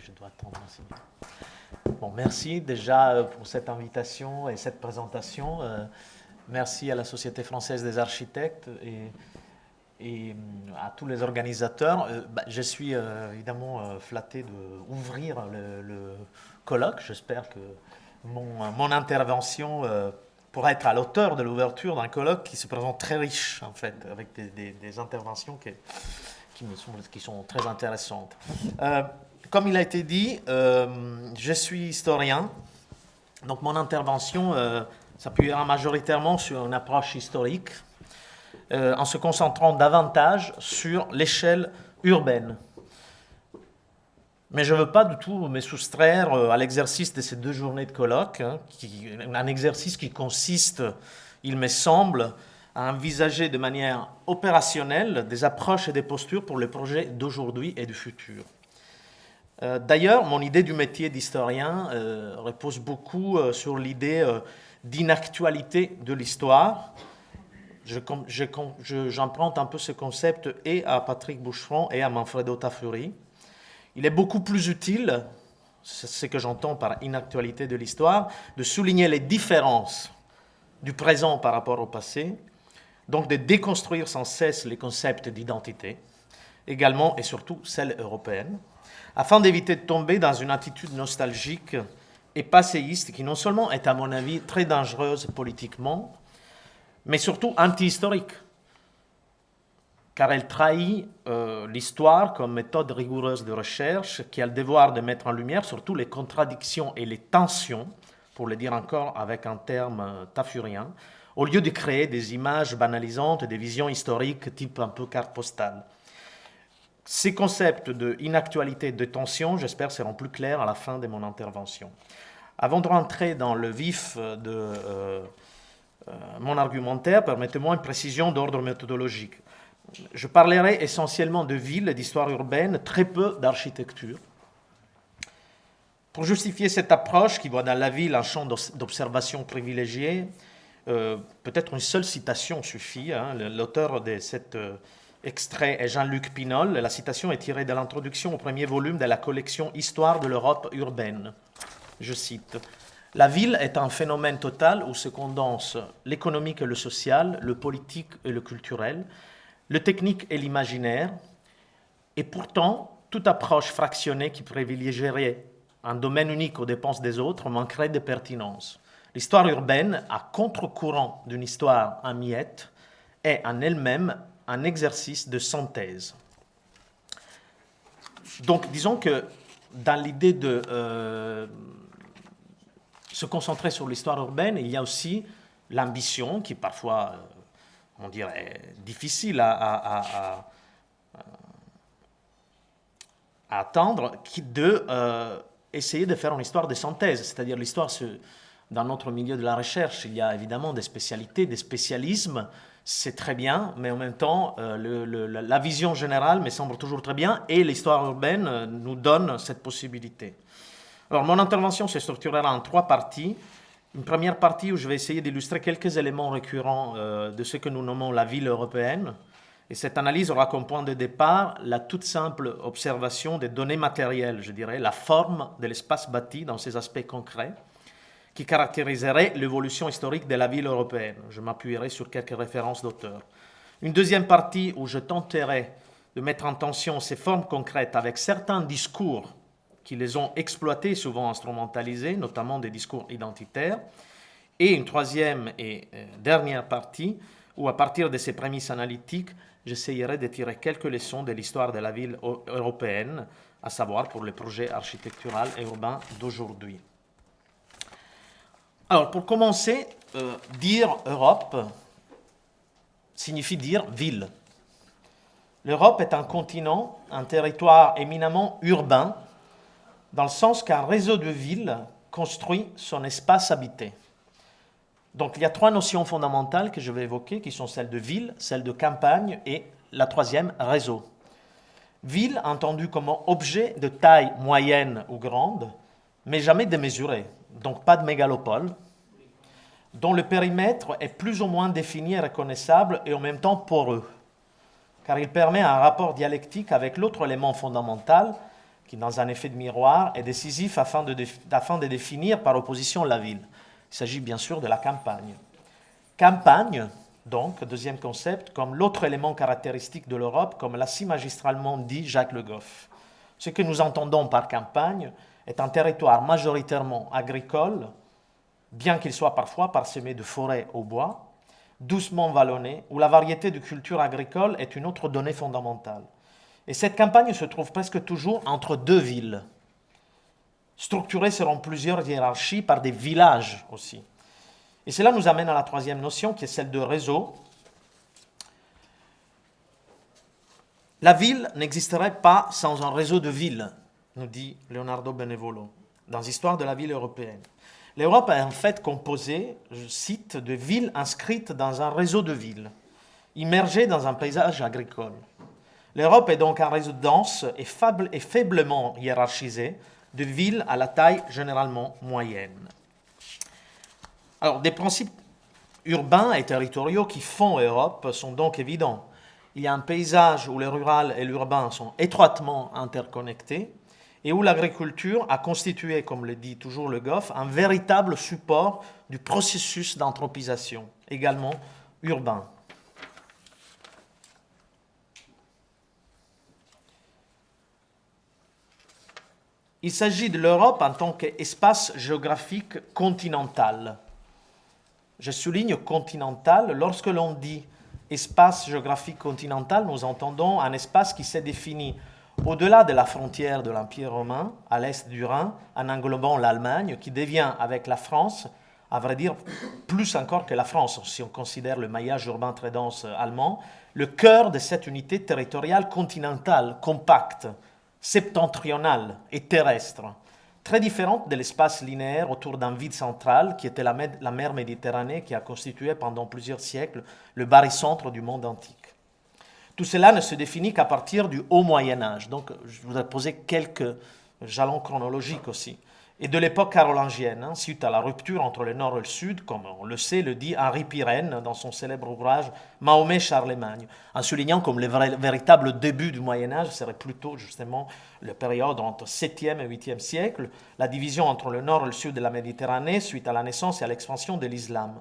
que je dois attendre aussi. Bon, merci déjà pour cette invitation et cette présentation. Merci à la Société française des architectes et à tous les organisateurs. Je suis évidemment flatté d'ouvrir le colloque. J'espère que mon intervention pourra être à l'auteur de l'ouverture d'un colloque qui se présente très riche, en fait, avec des interventions qui sont très intéressantes. Comme il a été dit, je suis historien, donc mon intervention s'appuiera majoritairement sur une approche historique, en se concentrant davantage sur l'échelle urbaine. Mais je ne veux pas du tout me soustraire à l'exercice de ces 2 journées de colloque, un exercice qui consiste, il me semble, à envisager de manière opérationnelle des approches et des postures pour les projets d'aujourd'hui et du futur. D'ailleurs, mon idée du métier d'historien repose beaucoup sur l'idée d'inactualité de l'histoire. J'emprunte un peu ce concept et à Patrick Boucheron et à Manfredo Tafuri. Il est beaucoup plus utile, c'est ce que j'entends par inactualité de l'histoire, de souligner les différences du présent par rapport au passé, donc de déconstruire sans cesse les concepts d'identité, également et surtout celle européenne, afin d'éviter de tomber dans une attitude nostalgique et passéiste qui non seulement est à mon avis très dangereuse politiquement, mais surtout anti-historique, car elle trahit l'histoire comme méthode rigoureuse de recherche qui a le devoir de mettre en lumière surtout les contradictions et les tensions, pour le dire encore avec un terme tafurien, au lieu de créer des images banalisantes, des visions historiques type un peu carte postale. Ces concepts d'inactualité et de tension, j'espère, seront plus clairs à la fin de mon intervention. Avant de rentrer dans le vif de mon argumentaire, permettez-moi une précision d'ordre méthodologique. Je parlerai essentiellement de villes, d'histoire urbaine, très peu d'architecture. Pour justifier cette approche qui voit dans la ville un champ d'observation privilégié, peut-être une seule citation suffit. L'auteur de cet extrait est Jean-Luc Pinol. La citation est tirée de l'introduction au premier volume de la collection Histoire de l'Europe urbaine. Je cite: « La ville est un phénomène total où se condensent l'économique et le social, le politique et le culturel, le technique et l'imaginaire, et pourtant, toute approche fractionnée qui privilégierait un domaine unique aux dépenses des autres manquerait de pertinence. L'histoire urbaine, à contre-courant d'une histoire en miettes, est en elle-même un exercice de synthèse. » Donc, disons que dans l'idée de se concentrer sur l'histoire urbaine, il y a aussi l'ambition qui parfois on dirait, difficile à attendre, essayer de faire une histoire de synthèse. C'est-à-dire l'histoire, dans notre milieu de la recherche, il y a évidemment des spécialités, des spécialismes, c'est très bien, mais en même temps, la vision générale me semble toujours très bien, et l'histoire urbaine nous donne cette possibilité. Alors, mon intervention se structurera en 3 parties. Une première partie où je vais essayer d'illustrer quelques éléments récurrents de ce que nous nommons la ville européenne. Et cette analyse aura comme point de départ la toute simple observation des données matérielles, je dirais, la forme de l'espace bâti dans ses aspects concrets, qui caractériserait l'évolution historique de la ville européenne. Je m'appuierai sur quelques références d'auteurs. Une deuxième partie où je tenterai de mettre en tension ces formes concrètes avec certains discours qui les ont exploités, souvent instrumentalisés, notamment des discours identitaires. Et une troisième et dernière partie, où à partir de ces prémices analytiques, j'essayerai de tirer quelques leçons de l'histoire de la ville européenne, à savoir pour les projets architecturaux et urbains d'aujourd'hui. Alors, pour commencer, dire Europe signifie dire ville. L'Europe est un continent, un territoire éminemment urbain, dans le sens qu'un réseau de villes construit son espace habité. Donc il y a 3 notions fondamentales que je vais évoquer, qui sont celles de ville, celles de campagne et la troisième, réseau. Ville entendue comme objet de taille moyenne ou grande, mais jamais démesuré, donc pas de mégalopole, dont le périmètre est plus ou moins défini et reconnaissable et en même temps poreux, car il permet un rapport dialectique avec l'autre élément fondamental, qui, dans un effet de miroir, est décisif afin de définir par opposition la ville. Il s'agit bien sûr de la campagne. Campagne, donc, deuxième concept, comme l'autre élément caractéristique de l'Europe, comme l'a si magistralement dit Jacques Le Goff. Ce que nous entendons par campagne est un territoire majoritairement agricole, bien qu'il soit parfois parsemé de forêts au bois, doucement vallonné, où la variété de cultures agricoles est une autre donnée fondamentale. Et cette campagne se trouve presque toujours entre deux villes, structurées selon plusieurs hiérarchies par des villages aussi. Et cela nous amène à la troisième notion, qui est celle de réseau. La ville n'existerait pas sans un réseau de villes, nous dit Leonardo Benevolo, dans l'histoire de la ville européenne. L'Europe est en fait composée, je cite, de villes inscrites dans un réseau de villes, immergées dans un paysage agricole. L'Europe est donc un réseau dense et faiblement hiérarchisé de villes à la taille généralement moyenne. Alors, des principes urbains et territoriaux qui font Europe sont donc évidents. Il y a un paysage où le rural et l'urbain sont étroitement interconnectés et où l'agriculture a constitué, comme le dit toujours Le Goff, un véritable support du processus d'anthropisation, également urbain. Il s'agit de l'Europe en tant qu'espace géographique continental. Je souligne continental. Lorsque l'on dit espace géographique continental, nous entendons un espace qui s'est défini au-delà de la frontière de l'Empire romain, à l'est du Rhin, en englobant l'Allemagne, qui devient, avec la France, à vrai dire, plus encore que la France, si on considère le maillage urbain très dense allemand, le cœur de cette unité territoriale continentale, compacte, septentrionale et terrestre, très différente de l'espace linéaire autour d'un vide central qui était la mer Méditerranée qui a constitué pendant plusieurs siècles le barycentre du monde antique. Tout cela ne se définit qu'à partir du Haut Moyen-Âge. Donc, je voudrais poser quelques jalons chronologiques aussi. Et de l'époque carolingienne, suite à la rupture entre le Nord et le Sud, comme on le sait, le dit Henri Pirenne dans son célèbre ouvrage Mahomet-Charlemagne, en soulignant comme le véritable début du Moyen-Âge serait plutôt justement la période entre 7e et 8e siècle, la division entre le Nord et le Sud de la Méditerranée suite à la naissance et à l'expansion de l'islam.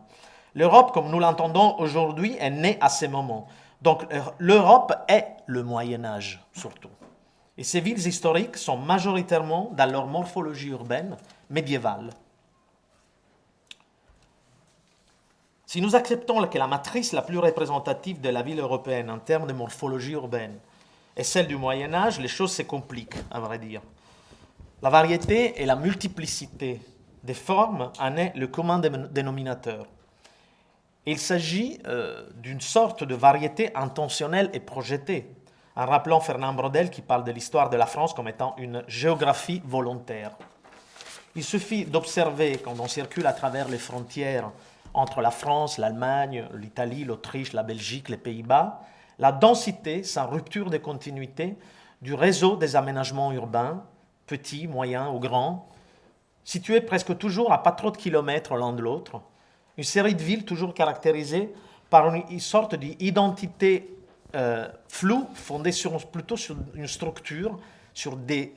L'Europe, comme nous l'entendons aujourd'hui, est née à ces moments. Donc l'Europe est le Moyen-Âge surtout. Et ces villes historiques sont majoritairement, dans leur morphologie urbaine, médiévale. Si nous acceptons que la matrice la plus représentative de la ville européenne en termes de morphologie urbaine est celle du Moyen-Âge, les choses se compliquent, à vrai dire. La variété et la multiplicité des formes en est le commun dénominateur. Il s'agit d'une sorte de variété intentionnelle et projetée, en rappelant Fernand Braudel qui parle de l'histoire de la France comme étant une géographie volontaire. Il suffit d'observer, quand on circule à travers les frontières entre la France, l'Allemagne, l'Italie, l'Autriche, la Belgique, les Pays-Bas, la densité, sans rupture de continuité, du réseau des aménagements urbains, petits, moyens ou grands, situés presque toujours à pas trop de kilomètres l'un de l'autre, une série de villes toujours caractérisées par une sorte d'identité floue, fondée plutôt sur une structure, sur des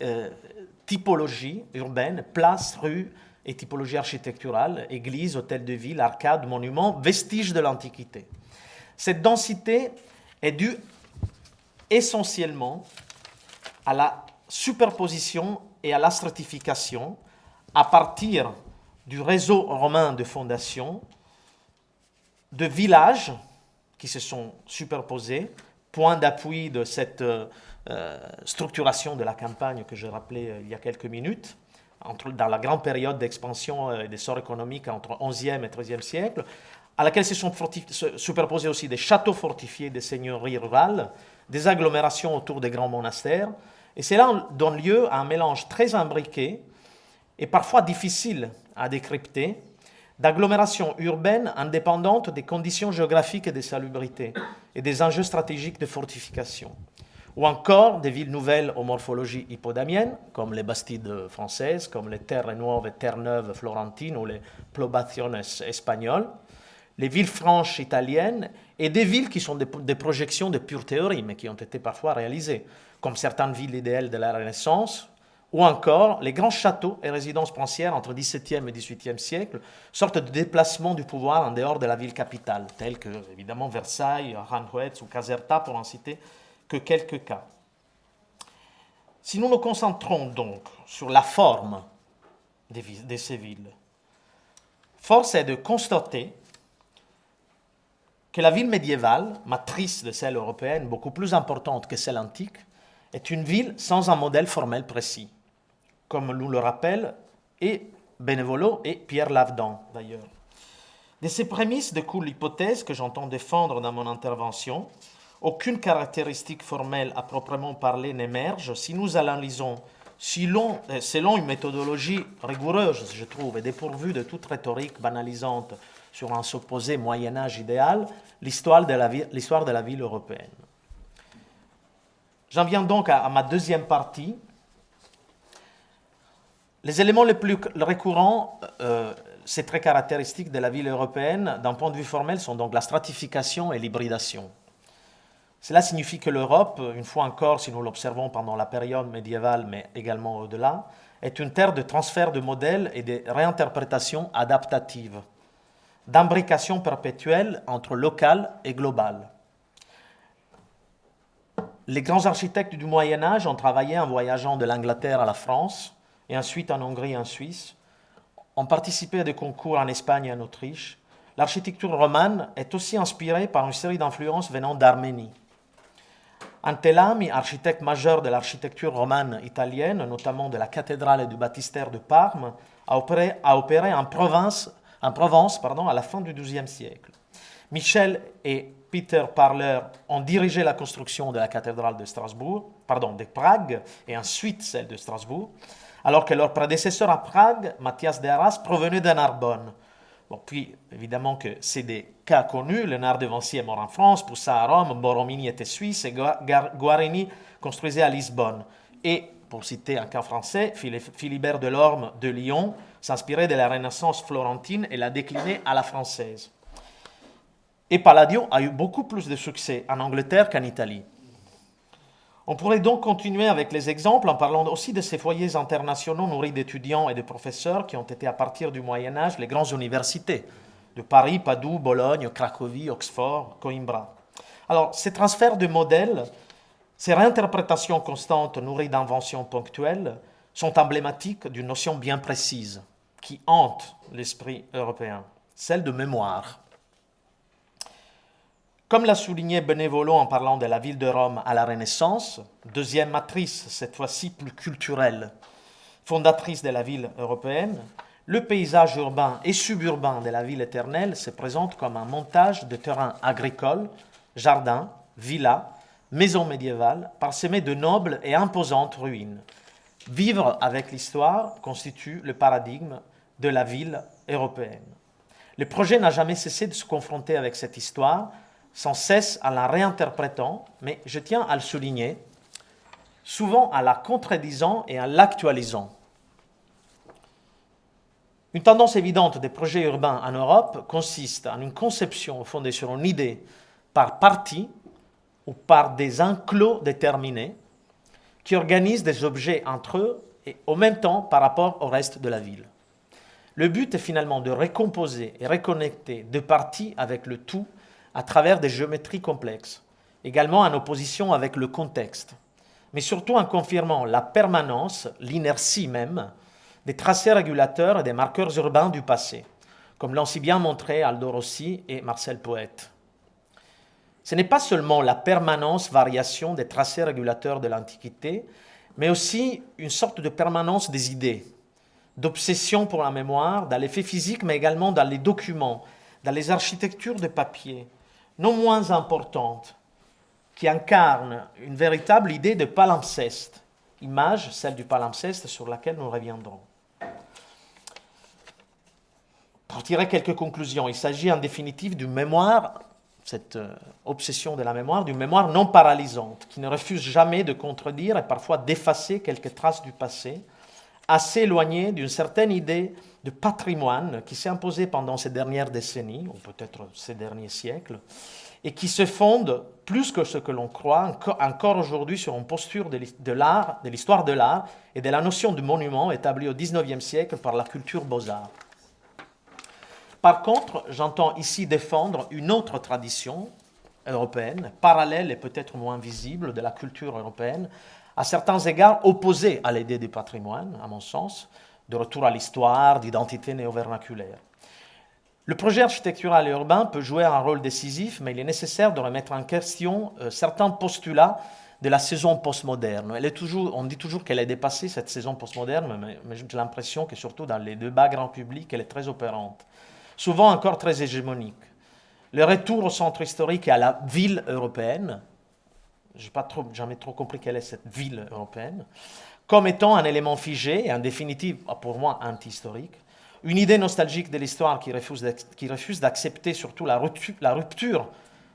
typologies urbaines, places, rues et typologies architecturales, églises, hôtels de ville, arcades, monuments, vestiges de l'Antiquité. Cette densité est due essentiellement à la superposition et à la stratification à partir du réseau romain de fondation, de villages qui se sont superposés, point d'appui de cette structuration de la campagne que j'ai rappelée il y a quelques minutes, dans la grande période d'expansion et d'essor économique entre 11e et 13e siècle, à laquelle se sont superposés aussi des châteaux fortifiés, des seigneuries rurales, des agglomérations autour des grands monastères, et cela donne lieu à un mélange très imbriqué et parfois difficile à décrypter, d'agglomérations urbaines indépendantes des conditions géographiques et de salubrité et des enjeux stratégiques de fortification, ou encore des villes nouvelles aux morphologies hippodamiennes, comme les Bastides françaises, comme les Terre Nuove et Terre Neuve florentines ou les Poblaciones espagnoles, les villes franches italiennes et des villes qui sont des projections de pure théorie, mais qui ont été parfois réalisées, comme certaines villes idéales de la Renaissance, ou encore les grands châteaux et résidences princières entre XVIIe et XVIIIe siècle, sorte de déplacement du pouvoir en dehors de la ville capitale, tels que, évidemment, Versailles, Aranjuez ou Caserta, pour n'en citer que quelques cas. Si nous nous concentrons donc sur la forme de ces villes, force est de constater que la ville médiévale, matrice de celle européenne, beaucoup plus importante que celle antique, est une ville sans un modèle formel précis, comme nous le rappellent et Benevolo et Pierre Lavedan d'ailleurs. De ces prémices découle l'hypothèse que j'entends défendre dans mon intervention. Aucune caractéristique formelle à proprement parler n'émerge si nous analysons, selon une méthodologie rigoureuse, je trouve, et dépourvue de toute rhétorique banalisante sur un supposé Moyen-Âge idéal, l'histoire de la ville européenne. J'en viens donc à ma deuxième partie. Les éléments les plus récurrents, c'est très caractéristique de la ville européenne, d'un point de vue formel, sont donc la stratification et l'hybridation. Cela signifie que l'Europe, une fois encore, si nous l'observons pendant la période médiévale, mais également au-delà, est une terre de transfert de modèles et de réinterprétation adaptative, d'imbrication perpétuelle entre local et global. Les grands architectes du Moyen-Âge ont travaillé en voyageant de l'Angleterre à la France, et ensuite en Hongrie et en Suisse, ont participé à des concours en Espagne et en Autriche. L'architecture romane est aussi inspirée par une série d'influences venant d'Arménie. Antelami, architecte majeur de l'architecture romane italienne, notamment de la cathédrale et du baptistère de Parme, a opéré en Provence à la fin du XIIe siècle. Michel et Peter Parler ont dirigé la construction de la cathédrale de Prague et ensuite celle de Strasbourg, alors que leur prédécesseur à Prague, Mathias de Arras, provenait de Narbonne. Bon, puis, évidemment que c'est des cas connus. Léonard de Vinci est mort en France, Poussin à Rome, Borromini était suisse et Guarini construisait à Lisbonne. Et, pour citer un cas français, Philibert Delorme de Lyon s'inspirait de la Renaissance florentine et l'a déclinée à la française. Et Palladio a eu beaucoup plus de succès en Angleterre qu'en Italie. On pourrait donc continuer avec les exemples en parlant aussi de ces foyers internationaux nourris d'étudiants et de professeurs qui ont été à partir du Moyen-Âge les grandes universités de Paris, Padoue, Bologne, Cracovie, Oxford, Coimbra. Alors, ces transferts de modèles, ces réinterprétations constantes nourries d'inventions ponctuelles sont emblématiques d'une notion bien précise qui hante l'esprit européen, celle de mémoire. Comme l'a souligné Benevolo en parlant de la ville de Rome à la Renaissance, deuxième matrice, cette fois-ci plus culturelle, fondatrice de la ville européenne, le paysage urbain et suburbain de la ville éternelle se présente comme un montage de terrains agricoles, jardins, villas, maisons médiévales, parsemées de nobles et imposantes ruines. Vivre avec l'histoire constitue le paradigme de la ville européenne. Le projet n'a jamais cessé de se confronter avec cette histoire, sans cesse en la réinterprétant, mais je tiens à le souligner, souvent en la contredisant et en l'actualisant. Une tendance évidente des projets urbains en Europe consiste en une conception fondée sur une idée par partie ou par des enclos déterminés qui organisent des objets entre eux et en même temps par rapport au reste de la ville. Le but est finalement de recomposer et reconnecter deux parties avec le tout à travers des géométries complexes, également en opposition avec le contexte, mais surtout en confirmant la permanence, l'inertie même, des tracés régulateurs et des marqueurs urbains du passé, comme l'ont si bien montré Aldo Rossi et Marcel Poët. Ce n'est pas seulement la permanence-variation des tracés régulateurs de l'Antiquité, mais aussi une sorte de permanence des idées, d'obsession pour la mémoire, dans les faits physiques, mais également dans les documents, dans les architectures de papier, non moins importante, qui incarne une véritable idée de palimpseste, image, celle du palimpseste sur laquelle nous reviendrons. Pour tirer quelques conclusions, il s'agit en définitive d'une mémoire, cette obsession de la mémoire, d'une mémoire non paralysante, qui ne refuse jamais de contredire et parfois d'effacer quelques traces du passé, assez éloignée d'une certaine idée de patrimoine qui s'est imposée pendant ces dernières décennies, ou peut-être ces derniers siècles, et qui se fonde, plus que ce que l'on croit, encore aujourd'hui sur une posture de l'art, de l'histoire de l'art et de la notion de monument établie au XIXe siècle par la culture beaux-arts. Par contre, j'entends ici défendre une autre tradition européenne, parallèle et peut-être moins visible de la culture européenne, à certains égards opposée à l'idée du patrimoine, à mon sens, de retour à l'histoire, d'identité néo-vernaculaire. Le projet architectural et urbain peut jouer un rôle décisif, mais il est nécessaire de remettre en question certains postulats de la saison postmoderne. On dit toujours qu'elle est dépassée, cette saison postmoderne, mais j'ai l'impression que surtout dans les débats grand public, elle est très opérante, souvent encore très hégémonique. Le retour au centre historique et à la ville européenne, je n'ai jamais trop compris quelle est cette ville européenne, comme étant un élément figé et en définitive, pour moi, anti-historique, une idée nostalgique de l'histoire qui refuse d'accepter surtout la rupture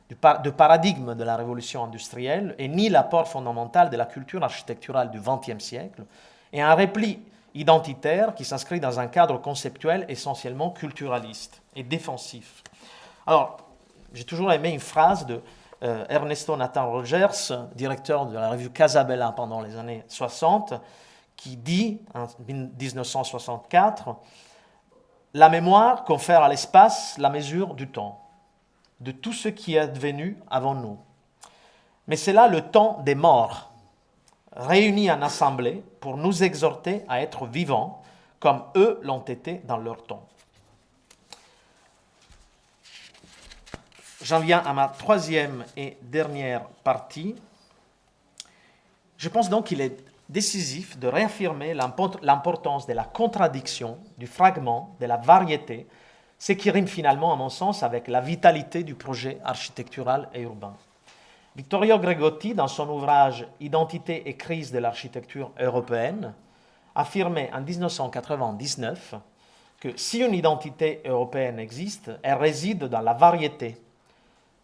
de paradigme de la révolution industrielle et ni l'apport fondamental de la culture architecturale du XXe siècle, et un repli identitaire qui s'inscrit dans un cadre conceptuel essentiellement culturaliste et défensif. Alors, j'ai toujours aimé une phrase de Ernesto Nathan Rogers, directeur de la revue Casabella pendant les années 60, qui dit, en 1964, « La mémoire confère à l'espace la mesure du temps, de tout ce qui est advenu avant nous. Mais c'est là le temps des morts, réunis en assemblée pour nous exhorter à être vivants, comme eux l'ont été dans leur temps. » J'en viens à ma troisième et dernière partie. Je pense donc qu'il est décisif de réaffirmer l'importance de la contradiction, du fragment, de la variété, ce qui rime finalement, à mon sens, avec la vitalité du projet architectural et urbain. Vittorio Gregotti, dans son ouvrage « Identité et crise de l'architecture européenne », affirmait en 1999 que si une identité européenne existe, elle réside dans la variété.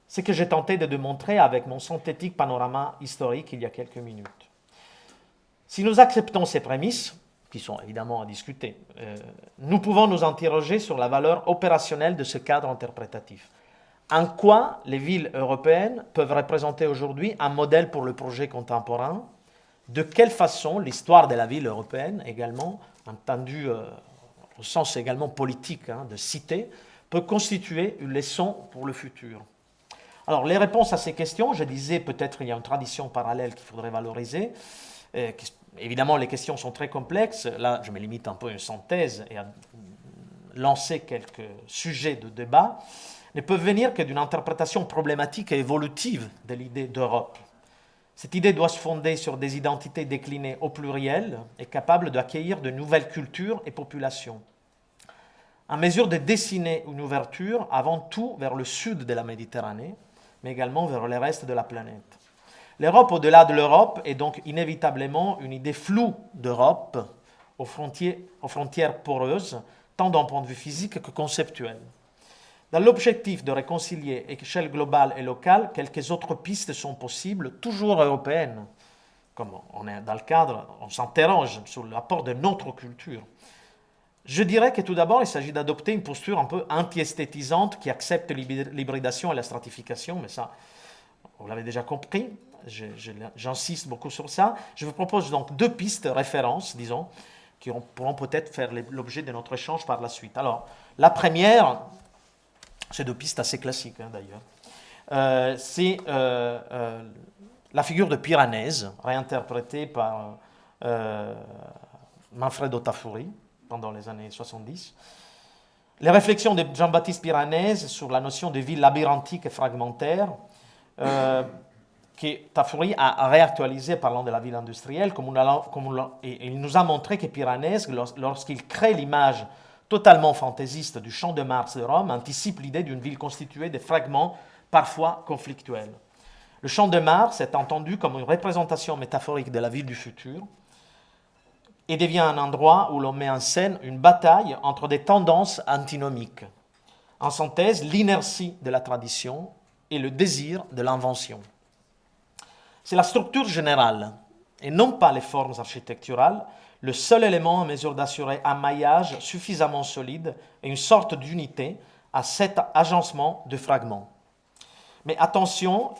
Ce que j'ai tenté de démontrer avec mon synthétique panorama historique il y a quelques minutes. Si nous acceptons ces prémices, qui sont évidemment à discuter, nous pouvons nous interroger sur la valeur opérationnelle de ce cadre interprétatif. En quoi les villes européennes peuvent représenter aujourd'hui un modèle pour le projet contemporain? De quelle façon l'histoire de la ville européenne, également, entendue au sens également politique de cité, peut constituer une leçon pour le futur? Alors, les réponses à ces questions, je disais peut-être il y a une tradition parallèle qu'il faudrait valoriser. Évidemment, les questions sont très complexes. Là, je me limite un peu à une synthèse et à lancer quelques sujets de débat. Ne peuvent venir que d'une interprétation problématique et évolutive de l'idée d'Europe. Cette idée doit se fonder sur des identités déclinées au pluriel et capables d'accueillir de nouvelles cultures et populations. En mesure de dessiner une ouverture avant tout vers le sud de la Méditerranée, mais également vers le reste de la planète. L'Europe au-delà de l'Europe est donc inévitablement une idée floue d'Europe aux frontières poreuses, tant d'un point de vue physique que conceptuel. Dans l'objectif de réconcilier échelle globale et locale, quelques autres pistes sont possibles, toujours européennes. Comme on est dans le cadre, on s'interroge sur l'apport de notre culture. Je dirais que tout d'abord, il s'agit d'adopter une posture un peu anti-esthétisante qui accepte l'hybridation et la stratification, mais ça, vous l'avez déjà compris, j'insiste beaucoup sur ça. Je vous propose donc deux pistes références, disons, qui pourront peut-être faire l'objet de notre échange par la suite. Alors, la première, c'est deux pistes assez classiques d'ailleurs, c'est la figure de Piranèse, réinterprétée par Manfredo Tafuri, pendant les années 70. Les réflexions de Jean-Baptiste Piranèse sur la notion de ville labyrinthique et fragmentaire, que Tafuri a réactualisé parlant de la ville industrielle, et il nous a montré que Piranèse, lorsqu'il crée l'image totalement fantaisiste du Champ de Mars de Rome, anticipe l'idée d'une ville constituée de fragments parfois conflictuels. Le Champ de Mars est entendu comme une représentation métaphorique de la ville du futur, et devient un endroit où l'on met en scène une bataille entre des tendances antinomiques. En synthèse, l'inertie de la tradition et le désir de l'invention. C'est la structure générale, et non pas les formes architecturales, le seul élément en mesure d'assurer un maillage suffisamment solide et une sorte d'unité à cet agencement de fragments. Mais attention,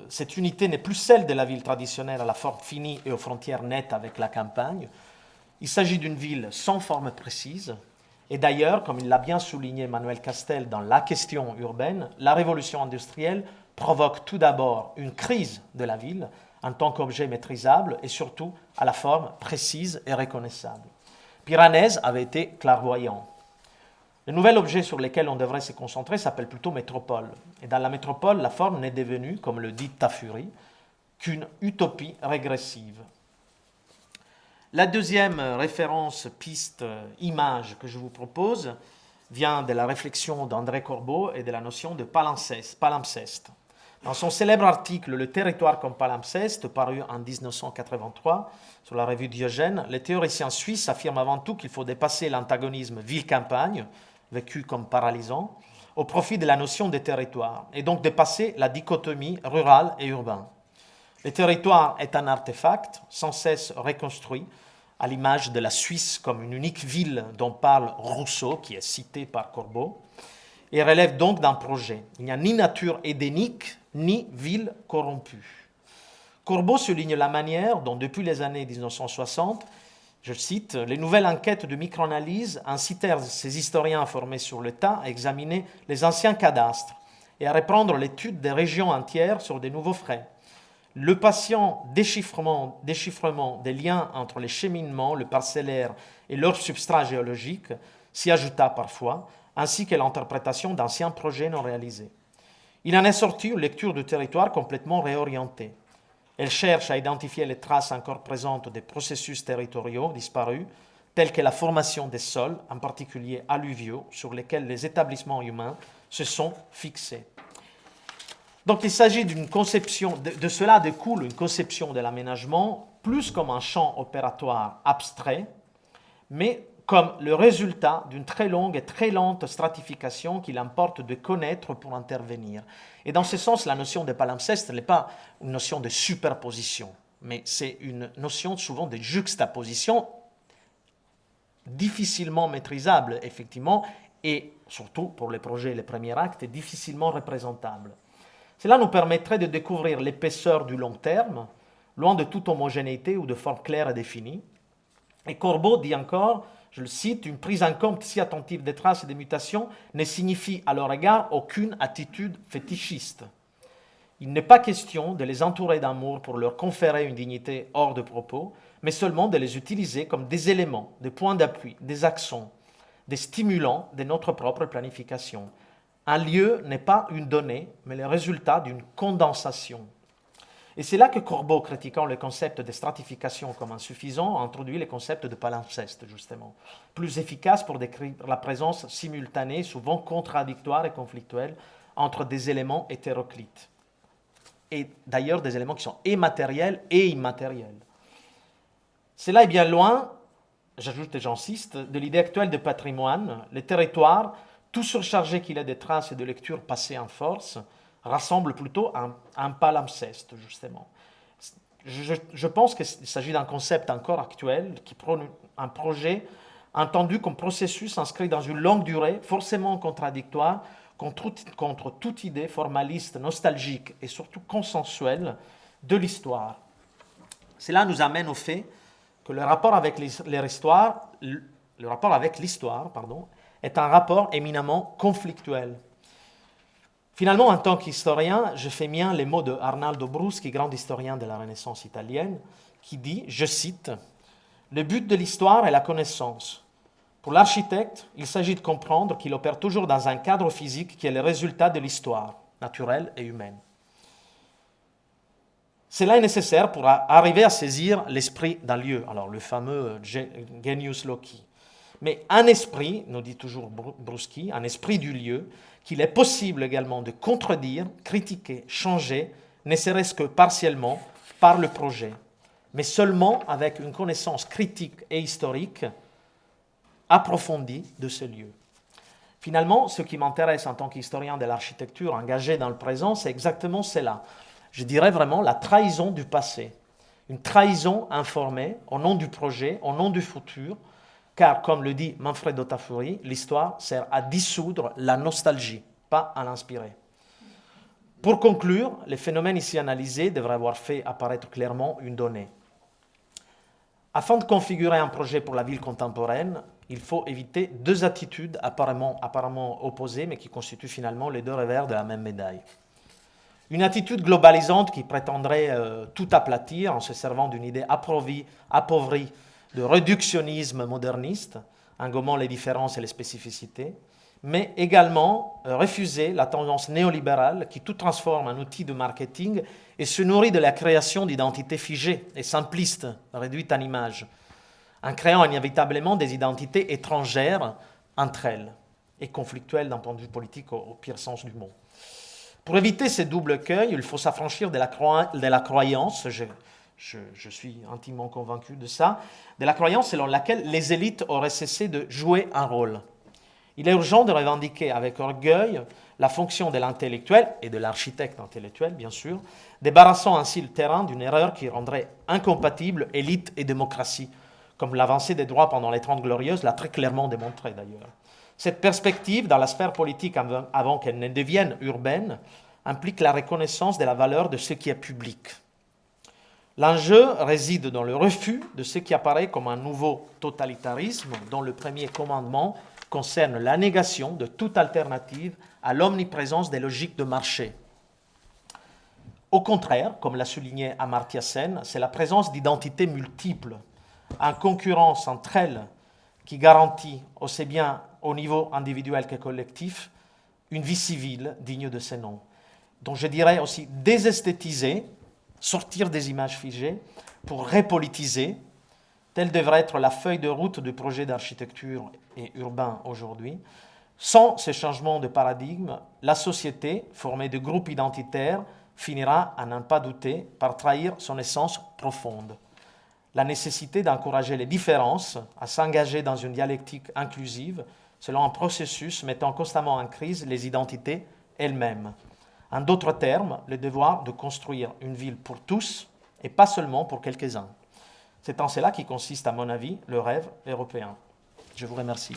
cette unité n'est plus celle de la ville traditionnelle à la forme finie et aux frontières nettes avec la campagne. Il s'agit d'une ville sans forme précise. Et d'ailleurs, comme il l'a bien souligné Manuel Castel dans La question urbaine, la révolution industrielle provoque tout d'abord une crise de la ville en tant qu'objet maîtrisable et surtout à la forme précise et reconnaissable. Piranèse avait été clairvoyant. Le nouvel objet sur lequel on devrait se concentrer s'appelle plutôt métropole. Et dans la métropole, la forme n'est devenue, comme le dit Tafuri, qu'une utopie régressive. La deuxième référence, piste, image que je vous propose vient de la réflexion d'André Corbeau et de la notion de palimpseste. Dans son célèbre article « Le territoire comme palimpseste », paru en 1983 sur la revue Diogène, les théoriciens suisses affirment avant tout qu'il faut dépasser l'antagonisme ville-campagne, vécu comme paralysant, au profit de la notion de territoire, et donc dépasser la dichotomie rural et urbain. Le territoire est un artefact sans cesse reconstruit, à l'image de la Suisse comme une unique ville dont parle Rousseau, qui est cité par Corbeau, et relève donc d'un projet. Il n'y a ni nature édénique, ni ville corrompue. Corbeau souligne la manière dont, depuis les années 1960, je cite, « Les nouvelles enquêtes de microanalyse incitèrent ces historiens formés sur le tas à examiner les anciens cadastres et à reprendre l'étude des régions entières sur de nouveaux frais. Le patient déchiffrement des liens entre les cheminements, le parcellaire et leur substrat géologique s'y ajouta parfois, ainsi que l'interprétation d'anciens projets non réalisés. Il en est sorti une lecture du territoire complètement réorientée. Elle cherche à identifier les traces encore présentes des processus territoriaux disparus, tels que la formation des sols, en particulier alluviaux, sur lesquels les établissements humains se sont fixés. » Donc il s'agit d'une conception, de cela découle une conception de l'aménagement plus comme un champ opératoire abstrait, mais comme le résultat d'une très longue et très lente stratification qu'il importe de connaître pour intervenir. Et dans ce sens, la notion de palimpseste n'est pas une notion de superposition, mais c'est une notion souvent de juxtaposition difficilement maîtrisable, effectivement, et surtout pour les projets, les premiers actes, difficilement représentable. Cela nous permettrait de découvrir l'épaisseur du long terme, loin de toute homogénéité ou de forme claire et définie. Et Corbeau dit encore, je le cite, « Une prise en compte si attentive des traces et des mutations ne signifie à leur égard aucune attitude fétichiste. Il n'est pas question de les entourer d'amour pour leur conférer une dignité hors de propos, mais seulement de les utiliser comme des éléments, des points d'appui, des accents, des stimulants de notre propre planification. Un lieu n'est pas une donnée, mais le résultat d'une condensation. » Et c'est là que Corbeau, critiquant le concept de stratification comme insuffisant, a introduit le concept de palimpseste, justement, plus efficace pour décrire la présence simultanée, souvent contradictoire et conflictuelle, entre des éléments hétéroclites. Et d'ailleurs des éléments qui sont et matériels et immatériels. Cela est bien loin, j'ajoute et j'insiste, de l'idée actuelle de patrimoine. Le territoire, tout surchargé qu'il est de traces et de lectures passées en force, rassemble plutôt un palimpseste, justement. Je pense qu'il s'agit d'un concept encore actuel qui prône un projet entendu comme processus inscrit dans une longue durée, forcément contradictoire, contre toute idée formaliste, nostalgique et surtout consensuelle de l'histoire. Cela nous amène au fait que le rapport avec l'histoire est un rapport éminemment conflictuel. Finalement, en tant qu'historien, je fais mien les mots de Arnaldo Bruschi, grand historien de la Renaissance italienne, qui dit, je cite, « Le but de l'histoire est la connaissance. Pour l'architecte, il s'agit de comprendre qu'il opère toujours dans un cadre physique qui est le résultat de l'histoire, naturelle et humaine. Cela est nécessaire pour arriver à saisir l'esprit d'un lieu, alors le fameux genius loci. Mais un esprit, nous dit toujours Bruschi, un esprit du lieu, qu'il est possible également de contredire, critiquer, changer, ne serait-ce que partiellement, par le projet, mais seulement avec une connaissance critique et historique approfondie de ce lieu. Finalement, ce qui m'intéresse en tant qu'historien de l'architecture engagé dans le présent, c'est exactement cela. Je dirais vraiment la trahison du passé, une trahison informée au nom du projet, au nom du futur, car, comme le dit Manfredo Tafuri, l'histoire sert à dissoudre la nostalgie, pas à l'inspirer. Pour conclure, les phénomènes ici analysés devraient avoir fait apparaître clairement une donnée. Afin de configurer un projet pour la ville contemporaine, il faut éviter deux attitudes apparemment opposées, mais qui constituent finalement les deux revers de la même médaille. Une attitude globalisante qui prétendrait tout aplatir en se servant d'une idée appauvrie de réductionnisme moderniste, en gommant les différences et les spécificités, mais également refuser la tendance néolibérale qui tout transforme en outil de marketing et se nourrit de la création d'identités figées et simplistes, réduites en images, en créant inévitablement des identités étrangères entre elles et conflictuelles d'un point de vue politique au pire sens du mot. Pour éviter ces doubles écueils, il faut s'affranchir de la croyance, je suis intimement convaincu de ça, de la croyance selon laquelle les élites auraient cessé de jouer un rôle. Il est urgent de revendiquer avec orgueil la fonction de l'intellectuel et de l'architecte intellectuel, bien sûr, débarrassant ainsi le terrain d'une erreur qui rendrait incompatible élite et démocratie, comme l'avancée des droits pendant les Trente Glorieuses l'a très clairement démontré d'ailleurs. Cette perspective, dans la sphère politique avant qu'elle ne devienne urbaine, implique la reconnaissance de la valeur de ce qui est public. L'enjeu réside dans le refus de ce qui apparaît comme un nouveau totalitarisme dont le premier commandement concerne la négation de toute alternative à l'omniprésence des logiques de marché. Au contraire, comme l'a souligné Amartya Sen, c'est la présence d'identités multiples, en concurrence entre elles, qui garantit aussi bien au niveau individuel que collectif une vie civile digne de ce nom, dont je dirais aussi désesthétiser, sortir des images figées pour repolitiser. Telle devrait être la feuille de route du projet d'architecture et urbain aujourd'hui. Sans ce changement de paradigme, la société, formée de groupes identitaires, finira, à n'en pas douter, par trahir son essence profonde. La nécessité d'encourager les différences, à s'engager dans une dialectique inclusive, selon un processus mettant constamment en crise les identités elles-mêmes. En d'autres termes, le devoir de construire une ville pour tous et pas seulement pour quelques-uns. C'est en cela qui consiste, à mon avis, le rêve européen. Je vous remercie.